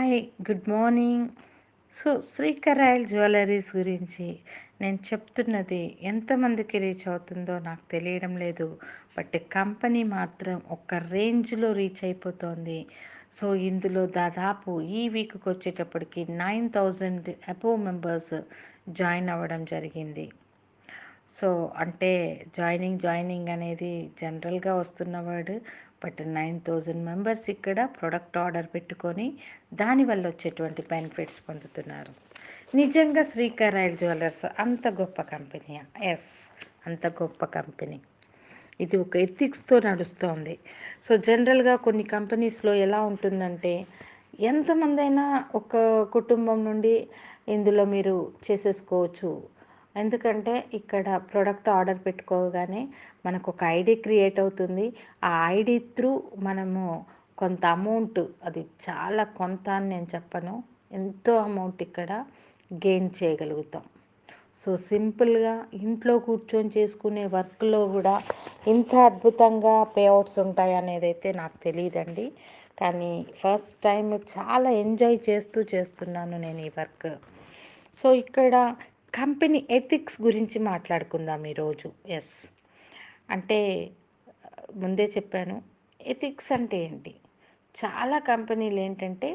Hi, good morning. So, Srikar royal jewelleries గురించి నేను చెప్తున్నది ఎంతమందికి రీచ్ అవుతుందో నాకు తెలియడం లేదు. బట్ కంపెనీ మాత్రం ఒక రేంజ్‌లో రీచ్ అయిపోతోంది. సో, ఇందులో దాదాపు ఈ వీక్‌కి వచ్చేటప్పటికి 9000 అబోవ్ మెంబర్స్ జాయిన్ అవ్వడం జరిగింది. సో, అంటే జాయినింగ్ అనేది జనరల్‌గా వస్తున్న వర్డ్. బట్ 9000 మెంబర్స్ ఇక్కడ ప్రొడక్ట్ ఆర్డర్ పెట్టుకొని దానివల్ల వచ్చేటువంటి బెనిఫిట్స్ పొందుతున్నారు. నిజంగా శ్రీకర్ రాయల్ జ్యువెలర్స్ అంత గొప్ప కంపెనీయా? యెస్. అంత గొప్ప కంపెనీ. ఇది ఒక ఎథిక్స్‌తో నడుస్తోంది. సో, జనరల్‌గా కొన్ని కంపెనీస్‌లో ఎలా ఉంటుందంటే, ఎంతమందైనా ఒక కుటుంబం నుండి ఇందులో మీరు చేసేసుకోవచ్చు. ఎందుకంటే, ఇక్కడ ప్రొడక్ట్ ఆర్డర్ పెట్టుకోగానే మనకొక ఐడీ క్రియేట్ అవుతుంది. ఆ ఐడీ త్రూ మనము కొంత అమౌంట్, అది చాలా కొంత అని నేను చెప్పను. ఎంతో అమౌంట్ ఇక్కడ గెయిన్ చేయగలుగుతాం. సో, సింపుల్‌గా ఇంట్లో కూర్చొని చేసుకునే వర్క్‌లో గూడా ఇంత అద్భుతంగా పేఅవుట్స్ ఉంటాయనేదైతే నాకు తెలీదండి. కానీ ఫస్ట్ టైమ్ చాలా ఎంజాయ్ చేస్తున్నాను నేను ఈ వర్క్. సో, ఇక్కడ కంపెనీ ఎథిక్స్ గురించి మాట్లాడుకుందాం ఈరోజు. యెస్. అంటే ముందే చెప్పాను. ఎథిక్స్ అంటే ఏంటి? చాలా కంపెనీలేంటంటే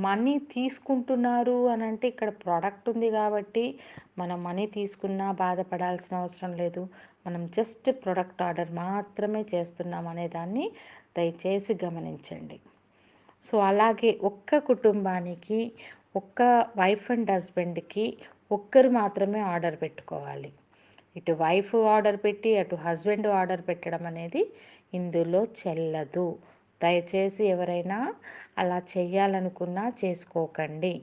మనీ తీసుకుంటున్నారు అనంటే ఇక్కడ ప్రోడక్ట్ ఉంది కాబట్టి మనం మనీ తీసుకున్నా బాధపడాల్సిన అవసరం లేదు. మనం జస్ట్ ప్రొడక్ట్ ఆర్డర్ మాత్రమే చేస్తున్నాం అనే దాన్ని దయచేసి గమనించండి. సో, అలాగే ఒక్క కుటుంబానికి, ఒక్క వైఫ్ అండ్ హస్బెండ్‌కి ఒక్కరు మాత్రమే ఆర్డర్ పెట్టుకోవాలి. ఇటు వైఫ్ ఆర్డర్ పెట్టి, అటు హస్బెండ్ ఆర్డర్ పెట్టడం అనేది ఇందులో చెల్లదు. దయచేసి ఎవరైనా అలా చేయాలనుకున్నా చేసుకోకండి.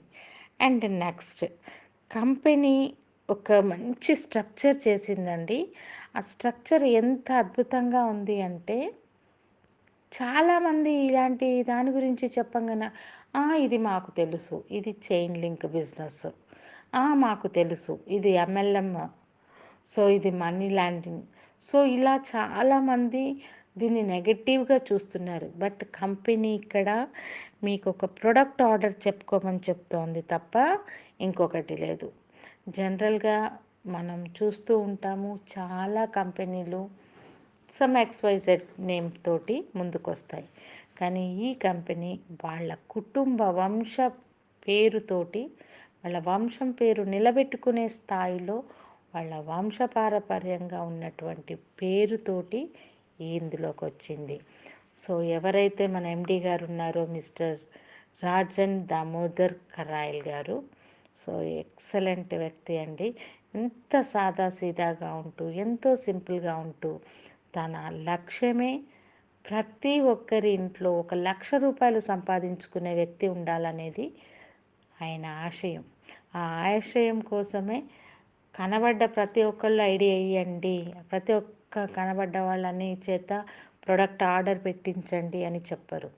అండ్ నెక్స్ట్, కంపెనీ ఒక మంచి స్ట్రక్చర్ చేసిందండి. ఆ స్ట్రక్చర్ ఎంత అద్భుతంగా ఉంది అంటే, చాలామంది ఇలాంటి దాని గురించి చెప్పంగానే, ఇది మాకు తెలుసు. ఇది చైన్ లింక్ బిజినెస్. మాకు తెలుసు. ఇది ఎంఎల్ఎం. సో, ఇది మనీ లాండరింగ్. సో, ఇలా చాలామంది దీన్ని నెగెటివ్‌గా చూస్తున్నారు. బట్ కంపెనీ ఇక్కడ మీకు ఒక ప్రొడక్ట్ ఆర్డర్ చెప్పుకోమని చెప్తోంది తప్ప ఇంకొకటి లేదు. జనరల్‌గా మనం చూస్తూ ఉంటాము, చాలా కంపెనీలు సమ్ ఎక్స్‌వైజెడ్ నేమ్ తోటి ముందుకొస్తాయి. కానీ ఈ కంపెనీ వాళ్ళ కుటుంబ వంశ పేరుతోటి, వాళ్ళ వంశం పేరు నిలబెట్టుకునే స్థాయిలో, వాళ్ళ వంశపారపర్యంగా ఉన్నటువంటి పేరుతోటి ఇందులోకొచ్చింది. సో, ఎవరైతే మన ఎండీ గారు ఉన్నారో మిస్టర్ రాజన్ దామోదర్ కరాయల్ గారు, సో, ఎక్సలెంట్ వ్యక్తి అండి. ఎంత సాదాసీదాగా ఉంటూ, ఎంతో సింపుల్‌గా ఉంటూ, తన లక్ష్యమే ప్రతి ఒక్కరి ఇంట్లో ఒక ₹1,00,000 సంపాదించుకునే వ్యక్తి ఉండాలనేది ఆయన ఆశయం. ఆ ఆశయం కోసమే కనబడ్డ ప్రతి ఒక్కళ్ళు ఐడియా ఇయ్యండి, ప్రతి ఒక్క కనబడ్డ వాళ్ళని చేత ప్రొడక్ట్ ఆర్డర్ పెట్టించండి అని చెప్పరు.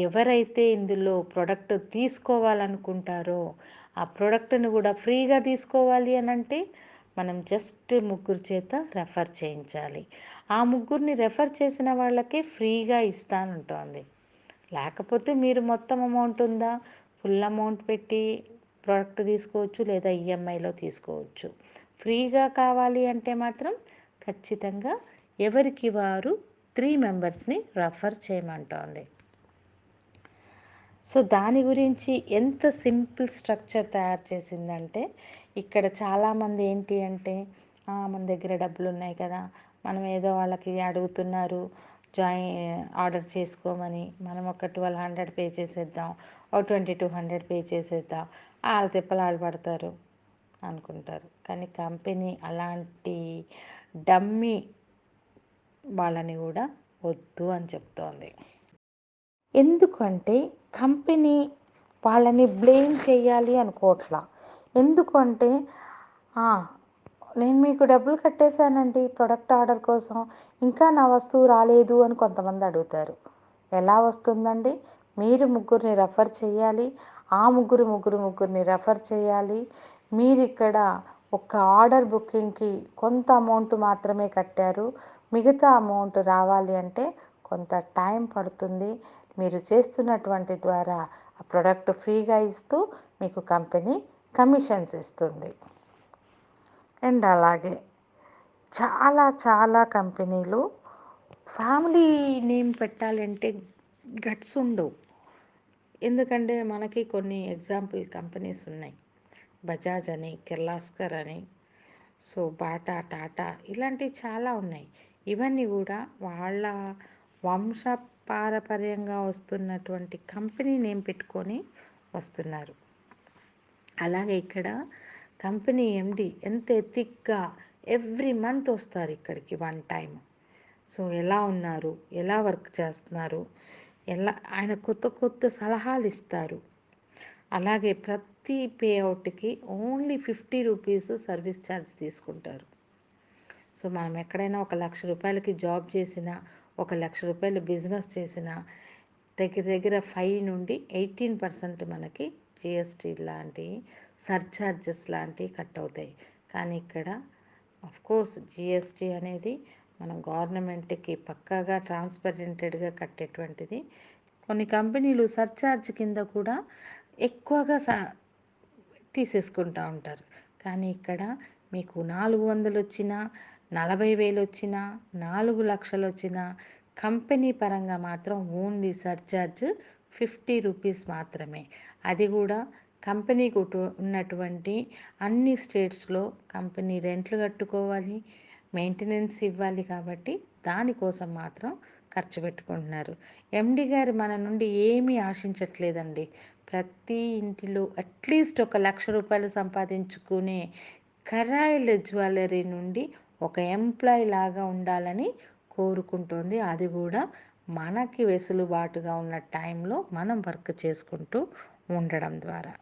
ఎవరైతే ఇందులో ప్రొడక్ట్ తీసుకోవాలనుకుంటారో, ఆ ప్రొడక్ట్‌ని కూడా ఫ్రీగా తీసుకోవాలి అనంటే, మనం జస్ట్ ముగ్గురు చేత రెఫర్ చేయించాలి. ఆ ముగ్గురిని రెఫర్ చేసిన వాళ్ళకే ఫ్రీగా ఇస్తానంటోంది. లేకపోతే మీరు మొత్తం అమౌంట్ ఉందా, ఫుల్ అమౌంట్ పెట్టి ప్రోడక్ట్ తీసుకోవచ్చు, లేదా ఈఎంఐలో తీసుకోవచ్చు. ఫ్రీగా కావాలి అంటే మాత్రం ఖచ్చితంగా ఎవరికి వారు 3 మెంబర్స్‌ని రెఫర్ చేయమంటోంది. సో, దాని గురించి ఎంత సింపుల్ స్ట్రక్చర్ తయారు చేసిందంటే, ఇక్కడ చాలామంది ఏంటి అంటే, మన దగ్గర డబ్బులున్నాయి కదా, మనం ఏదో వాళ్ళకి అడుగుతున్నారు ఆర్డర్ చేసుకోమని, మనం ఒక 1200 పే చేసేద్దాం, ఓ 2200 పే చేసేద్దాం, ఆళ్ళ తిప్పలు ఆళ్ళు పడతారు అనుకుంటారు. కానీ కంపెనీ అలాంటి డమ్మీ వాళ్ళని కూడా వద్దు అని చెప్తోంది. ఎందుకంటే కంపెనీ వాళ్ళని బ్లేమ్ చేయాలి అనుకోవట్లా. ఎందుకంటే, ఆ! నేను మీకు డబ్బులు కట్టేశానండి ప్రొడక్ట్ ఆర్డర్ కోసం, ఇంకా నా వస్తువు రాలేదు అని కొంతమంది అడుగుతారు. ఎలా వస్తుందండి? మీరు ముగ్గురిని రెఫర్ చేయాలి. ఆ ముగ్గురిని రెఫర్ చేయాలి. మీరిక్కడ ఒక ఆర్డర్ బుకింగ్‌కి కొంత అమౌంట్ మాత్రమే కట్టారు. మిగతా అమౌంట్ రావాలి అంటే కొంత టైం పడుతుంది. మీరు చేస్తున్నటువంటి ద్వారా ఆ ప్రోడక్ట్ ఫ్రీగా ఇస్తూ మీకు కంపెనీ కమిషన్స్ ఇస్తుంది. అండ్ అలాగే చాలా చాలా కంపెనీలు ఫ్యామిలీ నేమ్ పెట్టాలంటే గట్స్ ఉండవు. ఎందుకంటే మనకి కొన్ని ఎగ్జాంపుల్ కంపెనీస్ ఉన్నాయి. బజాజ్ అని, కిర్లాస్కర్ అని, సో బాటా, టాటా ఇలాంటివి చాలా ఉన్నాయి. ఇవన్నీ కూడా వాళ్ళ వంశ పారపర్యంగా వస్తున్నటువంటి కంపెనీ నేమ్ పెట్టుకొని వస్తున్నారు. అలాగే ఇక్కడ కంపెనీ ఎండి ఎంత ఎథిక్గా ఎవ్రీ మంత్ వస్తారు ఇక్కడికి వన్ టైం. సో ఎలా ఉన్నారు, ఎలా వర్క్ చేస్తున్నారు, ఎలా ఆయన కొత్త కొత్త సలహాలు ఇస్తారు. అలాగే ప్రతి పే అవుట్కి ఓన్లీ 50 రూపీస్ సర్వీస్ ఛార్జ్ తీసుకుంటారు. సో మనం ఎక్కడైనా 1,00,000 రూపాయలకి జాబ్ చేసినా, 1,00,000 రూపాయలు బిజినెస్ చేసినా దగ్గర దగ్గర 5 నుండి 18% మనకి జిఎస్టీ లాంటి సర్ఛార్జెస్ లాంటివి కట్ అవుతాయి. కానీ ఇక్కడ కోర్స్ జిఎస్టీ అనేది మనం గవర్నమెంట్కి పక్కాగా ట్రాన్స్పరెంటెడ్గా కట్టేటువంటిది. కొన్ని కంపెనీలు సర్ఛార్జ్ కింద కూడా ఎక్కువగా తీసేసుకుంటూ ఉంటారు. కానీ ఇక్కడ మీకు 400 వచ్చినా, 40,000 వచ్చినా, 4,00,000 వచ్చినా కంపెనీ పరంగా మాత్రం ఓన్లీ సర్ఛార్జ్ 50 రూపీస్ మాత్రమే. అది కూడా కంపెనీకి ఉన్నటువంటి అన్ని స్టేట్స్లో కంపెనీ రెంట్లు కట్టుకోవాలి, మెయింటెనెన్స్ ఇవ్వాలి. కాబట్టి దానికోసం మాత్రం ఖర్చు పెట్టుకుంటున్నారు. ఎండి గారు మన నుండి ఏమీ ఆశించట్లేదండి. ప్రతి ఇంటిలో అట్లీస్ట్ 1,00,000 రూపాయలు సంపాదించుకునే కరైల్ జ్యువెలరీ నుండి ఒక ఎంప్లాయ్ లాగా ఉండాలని కోరుకుంటోంది. అది కూడా మనకి వెసులుబాటుగా ఉన్న టైంలో మనం వర్క్ చేసుకుంటూ ఉండడం ద్వారా.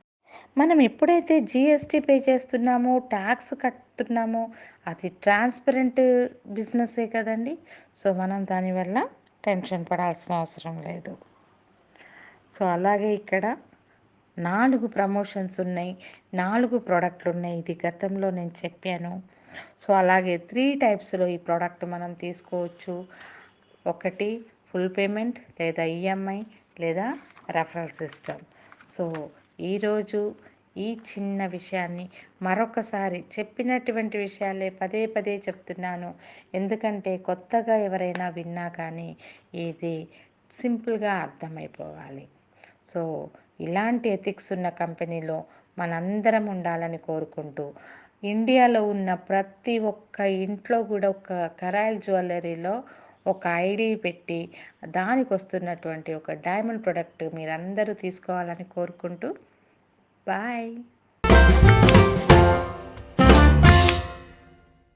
మనం ఎప్పుడైతే జిఎస్టీ పే చేస్తున్నామో, ట్యాక్స్ కట్టుతున్నామో అది ట్రాన్స్పరెంట్ బిజినెస్సే కదండి. సో మనం దానివల్ల టెన్షన్ పడాల్సిన అవసరం లేదు. సో అలాగే ఇక్కడ 4 ప్రమోషన్స్ ఉన్నాయి, 4 ప్రోడక్ట్లు ఉన్నాయి. ఇది గతంలో నేను చెప్పాను. సో అలాగే 3 టైప్స్లో ఈ ప్రోడక్ట్ మనం తీసుకోవచ్చు. ఒకటి ఫుల్ పేమెంట్, లేదా ఈఎంఐ, లేదా రెఫరల్ సిస్టమ్. సో ఈరోజు ఈ చిన్న విషయాన్ని మరొకసారి చెప్పినటువంటి విషయాలే పదే పదే చెప్తున్నాను. ఎందుకంటే కొత్తగా ఎవరైనా విన్నా కానీ ఇది సింపుల్గా అర్థమైపోవాలి. సో ఇలాంటి ఎథిక్స్ ఉన్న కంపెనీలో మనందరం ఉండాలని కోరుకుంటూ, ఇండియాలో ఉన్న ప్రతి ఒక్క ఇంట్లో కూడా ఒక కరైల్ జ్యువెలరీలో ఒక ఐడి పెట్టి దానికి వస్తున్నటువంటి ఒక డైమండ్ ప్రోడక్ట్ మీరందరూ తీసుకోవాలని కోరుకుంటూ బాయ్.